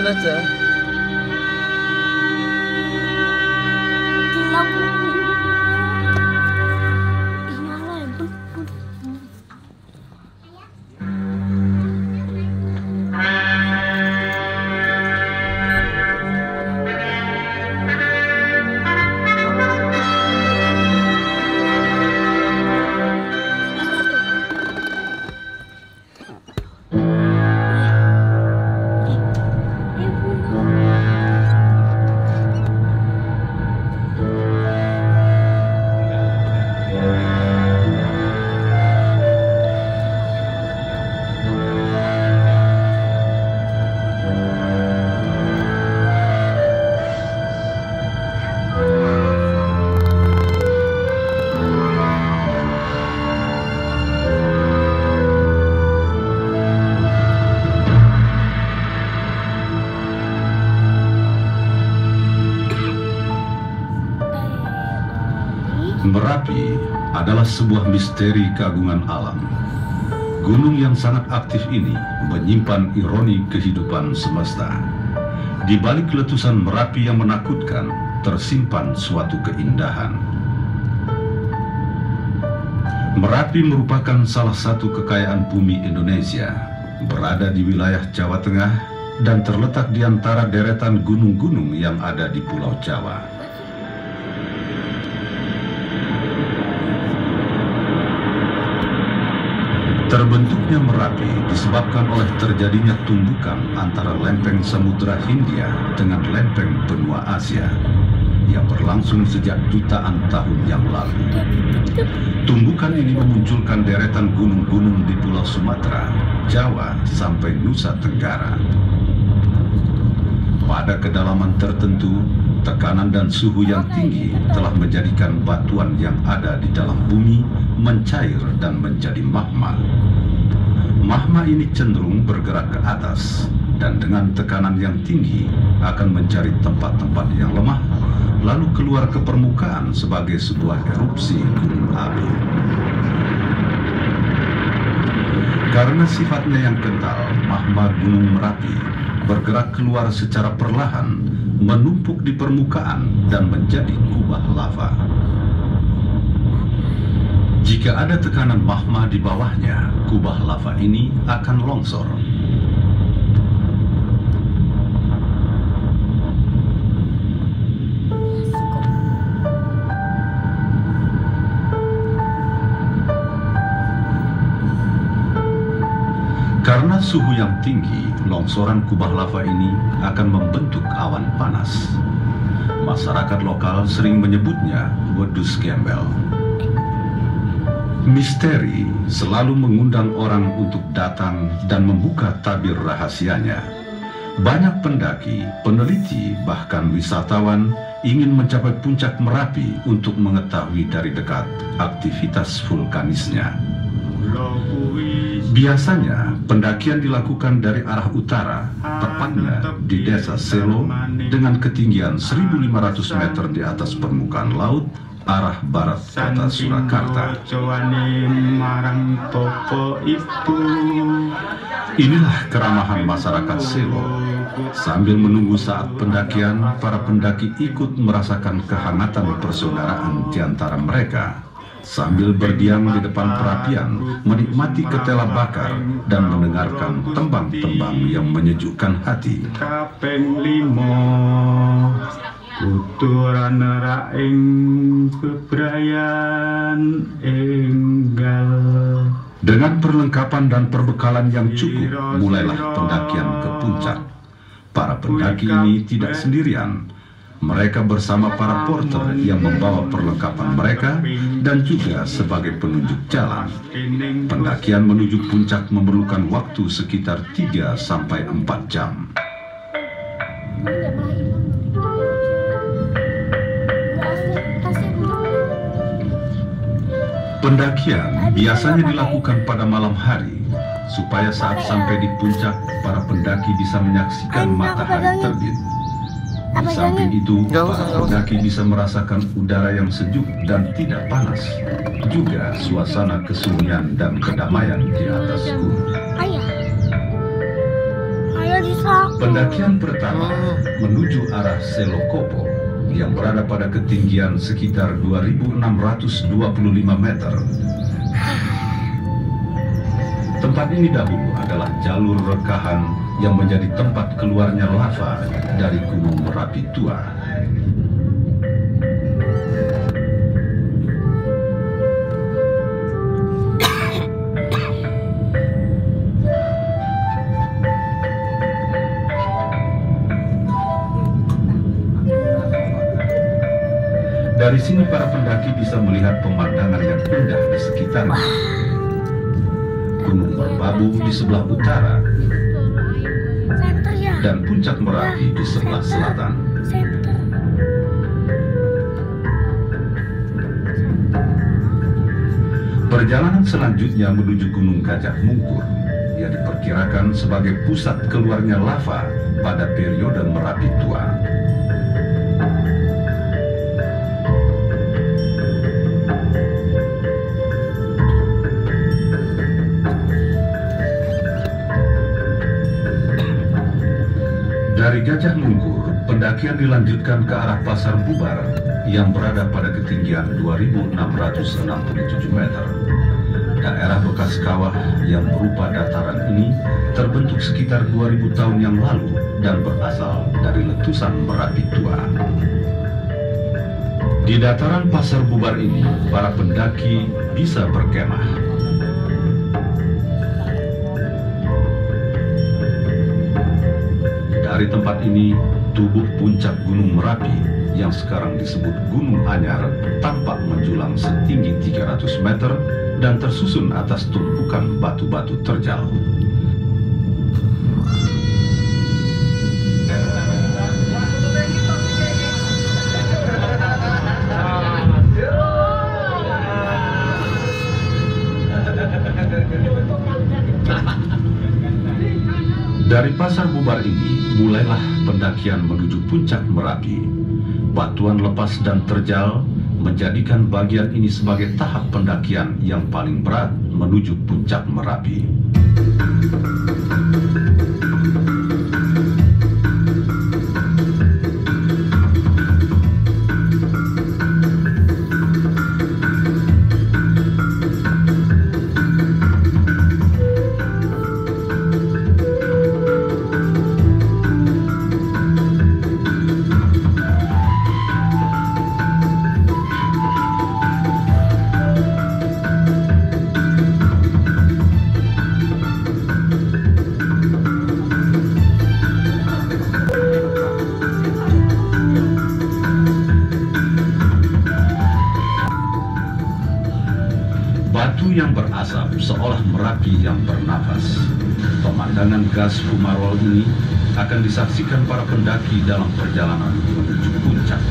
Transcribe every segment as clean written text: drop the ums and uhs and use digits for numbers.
aja. Gila bu. Iyalah ya bu. Merapi adalah sebuah misteri keagungan alam. Gunung yang sangat aktif ini menyimpan ironi kehidupan semesta. Di balik letusan Merapi yang menakutkan, tersimpan suatu keindahan. Merapi merupakan salah satu kekayaan bumi Indonesia, berada di wilayah Jawa Tengah dan terletak di antara deretan gunung-gunung yang ada di Pulau Jawa. Terbentuknya Merapi disebabkan oleh terjadinya tumbukan antara lempeng Samudra Hindia dengan lempeng benua Asia yang berlangsung sejak jutaan tahun yang lalu. Tumbukan ini memunculkan deretan gunung-gunung di Pulau Sumatera, Jawa, sampai Nusa Tenggara. Pada kedalaman tertentu, tekanan dan suhu yang tinggi telah menjadikan batuan yang ada di dalam bumi mencair dan menjadi magma. Magma ini cenderung bergerak ke atas dan dengan tekanan yang tinggi akan mencari tempat-tempat yang lemah, lalu keluar ke permukaan sebagai sebuah erupsi gunung api. Karena sifatnya yang kental, magma Gunung Merapi bergerak keluar secara perlahan, menumpuk di permukaan dan menjadi kubah lava. Jika ada tekanan magma di bawahnya, kubah lava ini akan longsor. Karena suhu yang tinggi, longsoran kubah lava ini akan membentuk awan panas. Masyarakat lokal sering menyebutnya wedus gembel. Misteri selalu mengundang orang untuk datang dan membuka tabir rahasianya. Banyak pendaki, peneliti, bahkan wisatawan ingin mencapai puncak Merapi untuk mengetahui dari dekat aktivitas vulkanisnya. Biasanya, pendakian dilakukan dari arah utara, tepatnya di Desa Selo, dengan ketinggian 1.500 meter di atas permukaan laut, arah barat kota Surakarta. Inilah keramahan masyarakat Selo. Sambil menunggu saat pendakian, para pendaki ikut merasakan kehangatan persaudaraan di antara mereka. Sambil berdiam di depan perapian, menikmati ketela bakar dan mendengarkan tembang-tembang yang menyejukkan hati. Kaping 5 Kuturan raing bebrayan enggal. Dengan perlengkapan dan perbekalan yang cukup, mulailah pendakian ke puncak. Para pendaki ini tidak sendirian. Mereka bersama para porter yang membawa perlengkapan mereka dan juga sebagai penunjuk jalan. Pendakian menuju puncak memerlukan waktu sekitar 3 sampai 4 jam. Pendakian biasanya dilakukan pada malam hari, supaya saat sampai di puncak, para pendaki bisa menyaksikan matahari terbit. Di samping itu, para pendaki bisa merasakan udara yang sejuk dan tidak panas, juga suasana kesunyian dan kedamaian di atas gunung. Saya disakit. Pendakian pertama menuju arah Selokopo yang berada pada ketinggian sekitar 2.625 meter. Tempat ini dahulu adalah jalur rekahan yang menjadi tempat keluarnya lava dari Gunung Merapi tua. Dari sini para pendaki bisa melihat pemandangan yang indah di sekitarnya. Gunung Merbabu di sebelah utara Center ya. dan puncak Merapi di sebelah selatan. Center. Perjalanan selanjutnya menuju Gunung Gajah Mungkur yang diperkirakan sebagai pusat keluarnya lava pada periode Merapi tua. Dari Gajah Mungkur, pendakian dilanjutkan ke arah Pasar Bubar yang berada pada ketinggian 2.667 meter. Daerah bekas kawah yang berupa dataran ini terbentuk sekitar 2000 tahun yang lalu dan berasal dari letusan Merapi tua. Di dataran Pasar Bubar ini, para pendaki bisa berkemah. Dari tempat ini, tubuh puncak Gunung Merapi yang sekarang disebut Gunung Anyar tampak menjulang setinggi 300 meter dan tersusun atas tumpukan batu-batu terjal. Dari Pasar Bubar ini, mulailah pendakian menuju puncak Merapi. Batuan lepas dan terjal menjadikan bagian ini sebagai tahap pendakian yang paling berat menuju puncak Merapi. Batu yang berasap seolah Merapi yang bernafas. Pemandangan gas fumarol ini akan disaksikan para pendaki dalam perjalanan menuju puncak.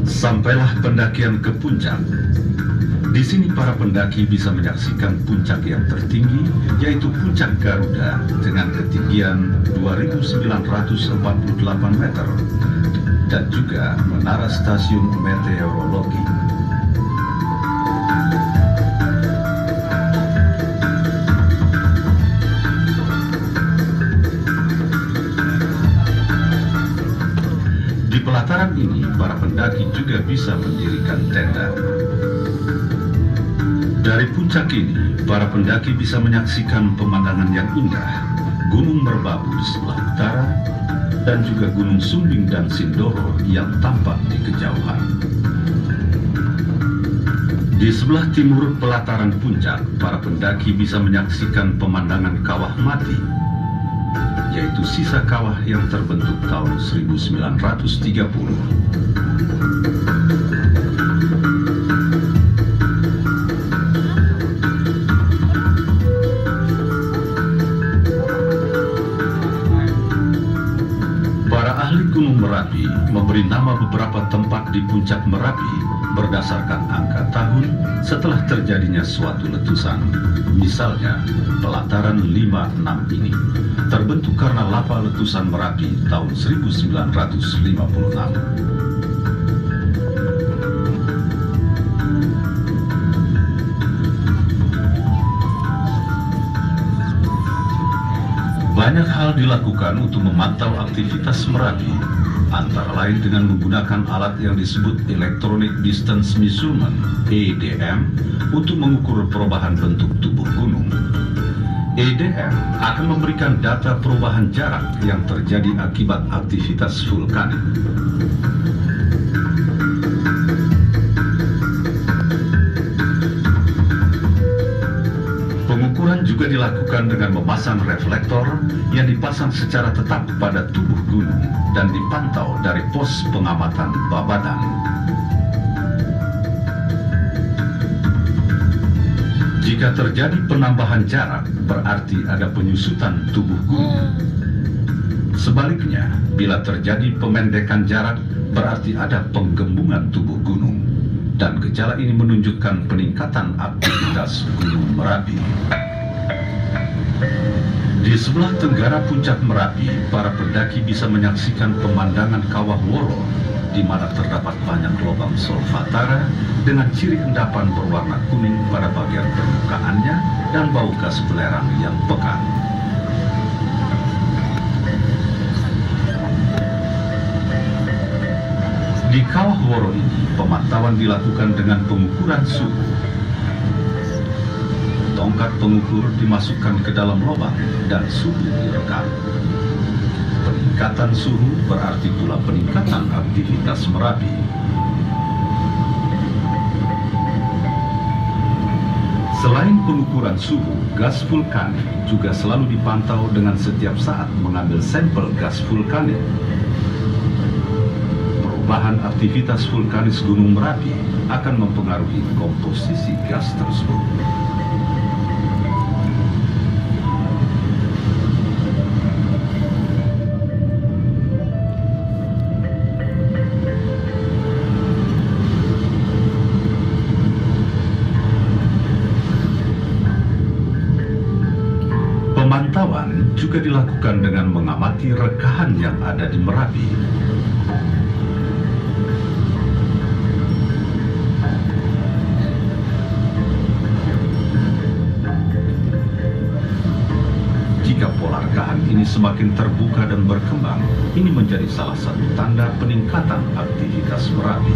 Sampailah pendakian ke puncak. Di sini para pendaki bisa menyaksikan puncak yang tertinggi, yaitu Puncak Garuda dengan ketinggian 2.948 meter. Dan juga menara stasiun meteorologi. Di pelataran ini, para pendaki juga bisa mendirikan tenda. Dari puncak ini, para pendaki bisa menyaksikan pemandangan yang indah, Gunung Merbabu di sebelah utara, dan juga Gunung Sumbing dan Sindoro yang tampak di kejauhan. Di sebelah timur pelataran puncak, para pendaki bisa menyaksikan pemandangan kawah mati, yaitu sisa kawah yang terbentuk tahun 1930. Gunung Merapi memberi nama beberapa tempat di puncak Merapi berdasarkan angka tahun setelah terjadinya suatu letusan. Misalnya, pelataran 56 ini terbentuk karena lava letusan Merapi tahun 1956. Banyak hal dilakukan untuk memantau aktivitas Merapi, antara lain dengan menggunakan alat yang disebut Electronic Distance Measurement (EDM) untuk mengukur perubahan bentuk tubuh gunung. EDM akan memberikan data perubahan jarak yang terjadi akibat aktivitas vulkanik. Pengukuran juga dilakukan dengan memasang reflektor yang dipasang secara tetap pada tubuh gunung dan dipantau dari pos pengamatan Babadan. Jika terjadi penambahan jarak, berarti ada penyusutan tubuh gunung. Sebaliknya, bila terjadi pemendekan jarak, berarti ada penggembungan tubuh gunung. Dan gejala ini menunjukkan peningkatan aktivitas Gunung Merapi. Di sebelah tenggara puncak Merapi, para pendaki bisa menyaksikan pemandangan Kawah Woro, di mana terdapat banyak lubang solfatara dengan ciri endapan berwarna kuning pada bagian permukaannya dan bau gas belerang yang pekat. Di Kawah Woro ini, pemantauan dilakukan dengan pengukuran suhu. Tongkat pengukur dimasukkan ke dalam lubang dan suhu direkam. Peningkatan suhu berarti pula peningkatan aktivitas Merapi. Selain pengukuran suhu, gas vulkanik juga selalu dipantau dengan setiap saat mengambil sampel gas vulkanik. Perubahan aktivitas vulkanis Gunung Merapi akan mempengaruhi komposisi gas tersebut. Pemantauan juga dilakukan dengan mengamati rekahan yang ada di Merapi. Jika pola rekahan ini semakin terbuka dan berkembang, ini menjadi salah satu tanda peningkatan aktivitas Merapi.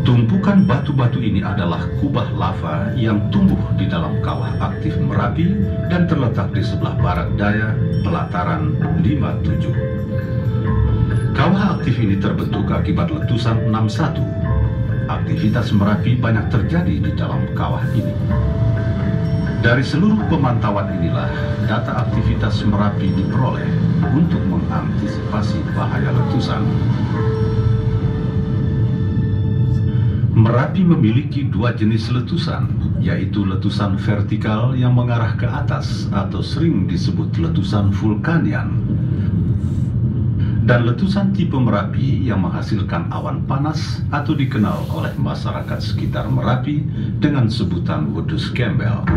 Tumpukan batu-batu ini adalah kubah lava yang tumbuh di dalam kawah aktif Merapi dan terletak di sebelah barat daya pelataran 57. Kawah aktif ini terbentuk akibat letusan 61. Aktivitas Merapi banyak terjadi di dalam kawah ini. Dari seluruh pemantauan inilah data aktivitas Merapi diperoleh untuk mengantisipasi bahaya letusan. Merapi memiliki dua jenis letusan, yaitu letusan vertikal yang mengarah ke atas atau sering disebut letusan vulkanian, dan letusan tipe Merapi yang menghasilkan awan panas atau dikenal oleh masyarakat sekitar Merapi dengan sebutan wedus gembel.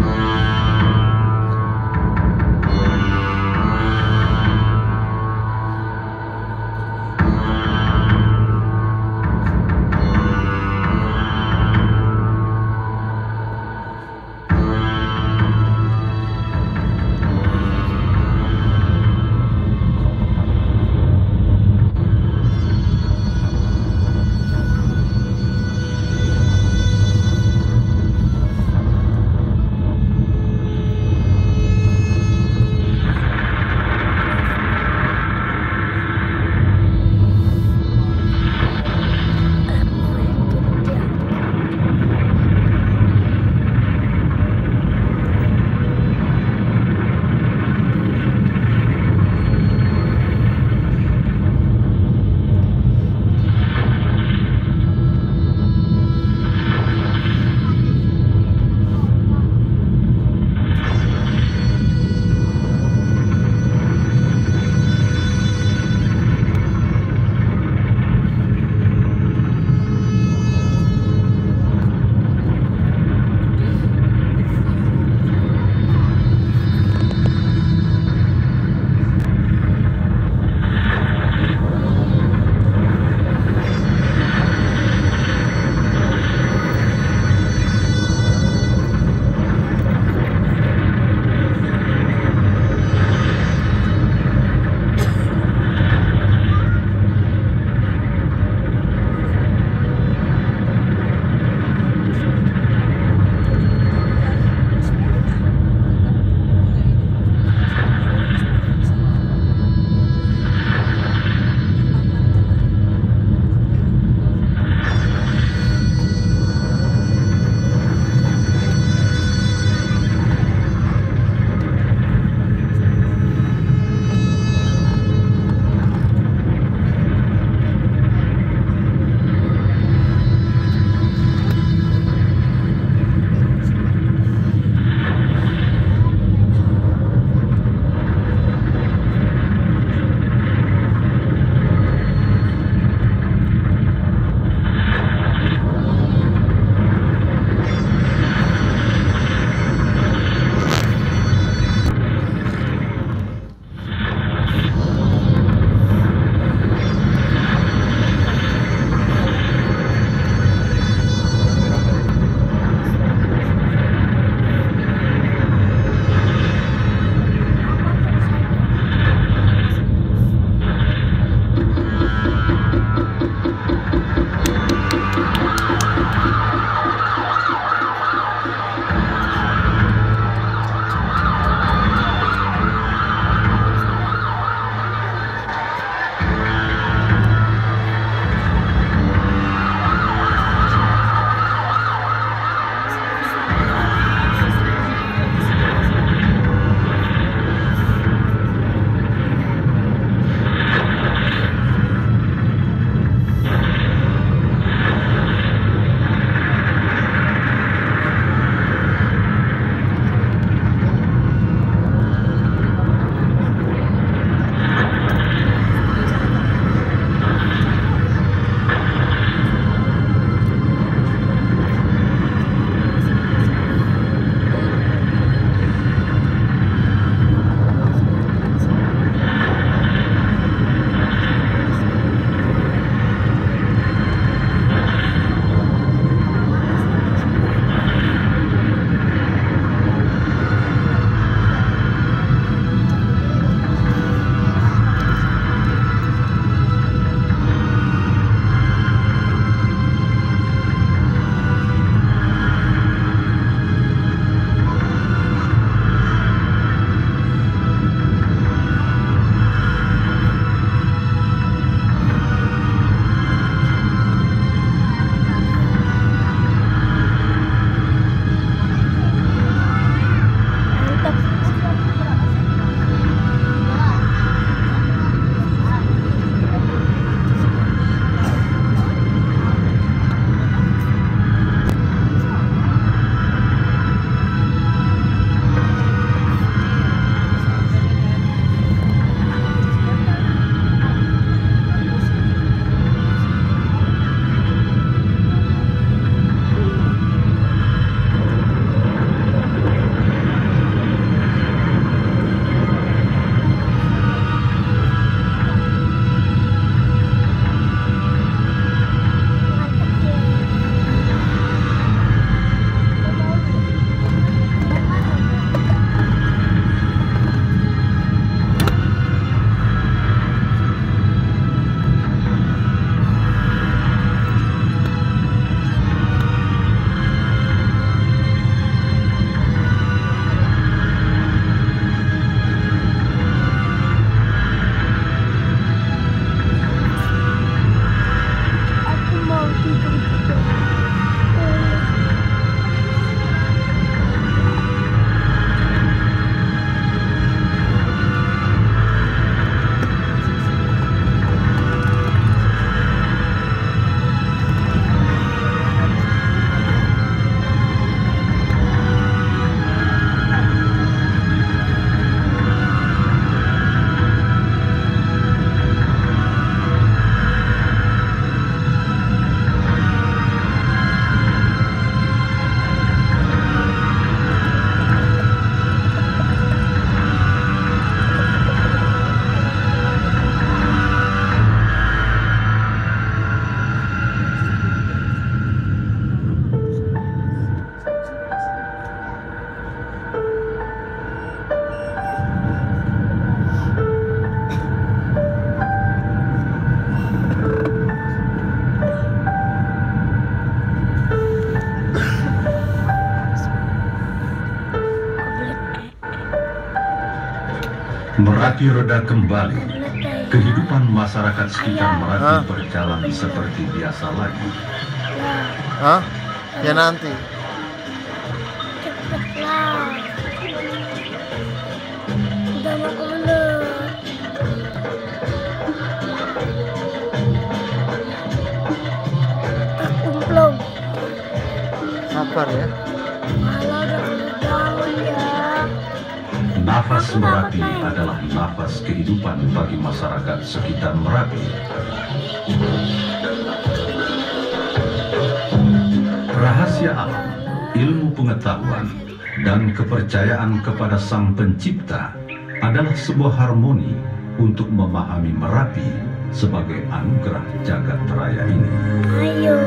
Merapi reda kembali. Kehidupan masyarakat sekitar Merapi berjalan seperti biasa lagi. Hah? Ya nanti. Cepetlah. Udah mau kebelet. Tak kumplong. Sabar ya. Malah udah kebelet bangun ya. Nafas Merapi adalah nafas kehidupan bagi masyarakat sekitar Merapi. Rahasia alam, ilmu pengetahuan, dan kepercayaan kepada Sang Pencipta adalah sebuah harmoni untuk memahami Merapi sebagai anugerah jagat raya ini. Ayo.